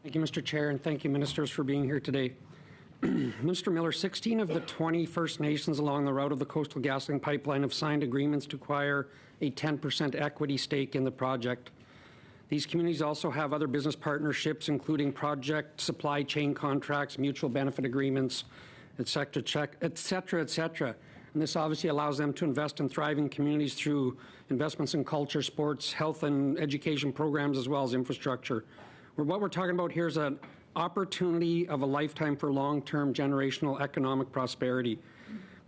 Thank you, Mr. Chair, and thank you, ministers, for being here today. Mr. Miller, 16 of the 20 First Nations along the route of the Coastal GasLink pipeline have signed agreements to acquire a 10% equity stake in the project. These communities also have other business partnerships, including project supply chain contracts, mutual benefit agreements, et cetera, et cetera. And this obviously allows them to invest in thriving communities through investments in culture, sports, health, and education programs, as well as infrastructure. What we're talking about here is an opportunity of a lifetime for long-term generational economic prosperity.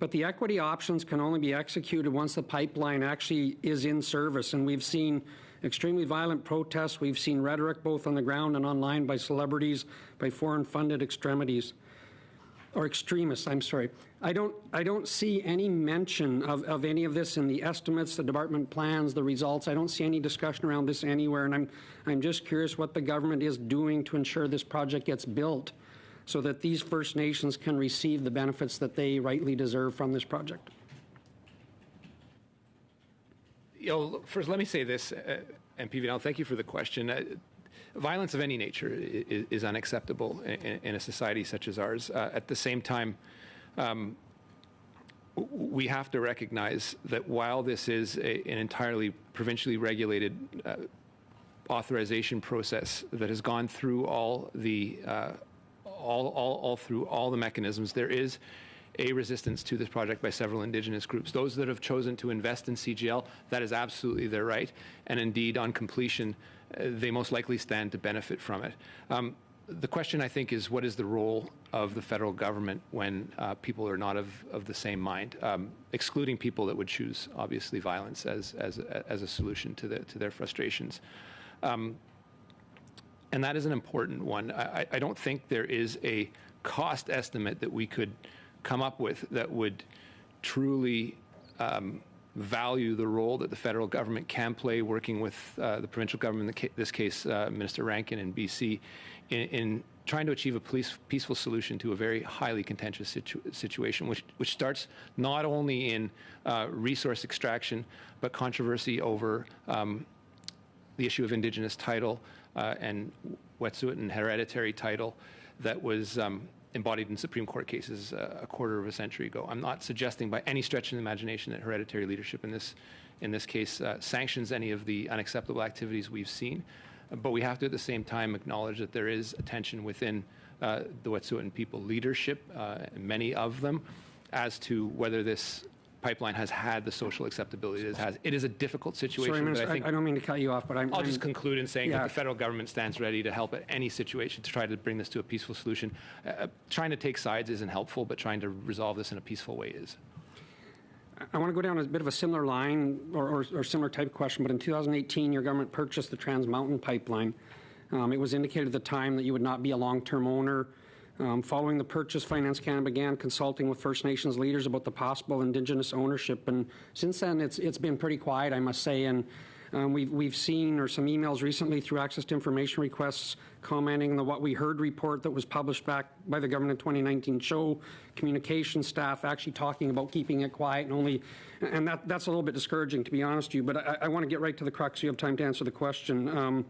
But the equity options can only be executed once the pipeline actually is in service. And we've seen extremely violent protests. We've seen rhetoric both on the ground and online by celebrities, by foreign-funded extremities. Or extremists, I'm sorry. I don't see any mention of any of this in the estimates, the department plans, the results. I don't see any discussion around this anywhere, and I'm just curious what the government is doing to ensure this project gets built so that these First Nations can receive the benefits that they rightly deserve from this project. First, let me say this, MP Vidal, thank you for the question. Violence of any nature is unacceptable in a society such as ours. At the same time, we have to recognize that while this is an entirely provincially regulated authorization process that has gone through all the mechanisms, there is a resistance to this project by several Indigenous groups. Those that have chosen to invest in CGL, that is absolutely their right, and indeed on completion, they most likely stand to benefit from it. The question, I think, is what is the role of the federal government when people are not of the same mind, excluding people that would choose, obviously, violence as a solution to their frustrations. And that is an important one. I don't think there is a cost estimate that we could come up with that would truly value the role that the federal government can play working with the provincial government, in this case, Minister Rankin in BC, in trying to achieve a peaceful solution to a very highly contentious situation, which starts not only in resource extraction, but controversy over the issue of Indigenous title and Wet'suwet'en and hereditary title that was embodied in Supreme Court cases a quarter of a century ago. I'm not suggesting by any stretch of the imagination that hereditary leadership in this case sanctions any of the unacceptable activities we've seen, but we have to at the same time acknowledge that there is a tension within the Wet'suwet'en people leadership, many of them, as to whether this pipeline has had the social acceptability it has. It is a difficult situation. Sorry, Minister, I don't mean to cut you off, but I'll just conclude in saying that the federal government stands ready to help at any situation to try to bring this to a peaceful solution. Trying to take sides isn't helpful, but trying to resolve this in a peaceful way is. I want to go down a bit of a similar line or similar type of question, but in 2018, your government purchased the Trans Mountain pipeline. It was indicated at the time that you would not be a long-term owner. Following the purchase, Finance Canada began consulting with First Nations leaders about the possible Indigenous ownership, and since then it's been pretty quiet, I must say. And we've seen some emails recently through access to information requests commenting on the What We Heard report that was published back by the government in 2019 show communication staff actually talking about keeping it quiet and that's a little bit discouraging, to be honest with you. But I want to get right to the crux so you have time to answer the question.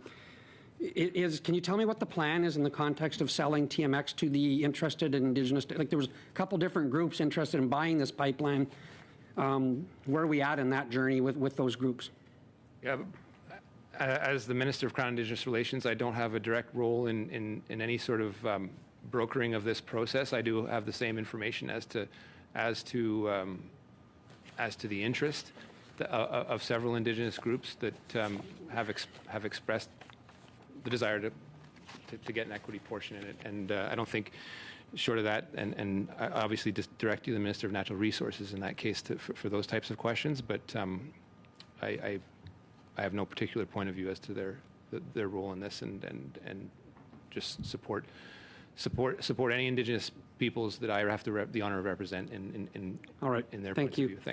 Can you tell me what the plan is in the context of selling TMX to the interested in Indigenous? Like there was a couple different groups interested in buying this pipeline. Where are we at in that journey with those groups? Yeah, as the Minister of Crown Indigenous Relations, I don't have a direct role in any sort of brokering of this process. I do have the same information as to the interest of several Indigenous groups that have expressed the desire to get an equity portion in it, and I don't think, short of that, and I obviously just direct you to the Minister of Natural Resources in that case for those types of questions, but I have no particular point of view as to their role in this, and just support any Indigenous peoples that I have the honor of represent in All right. in their Thank points you. of view. Thanks.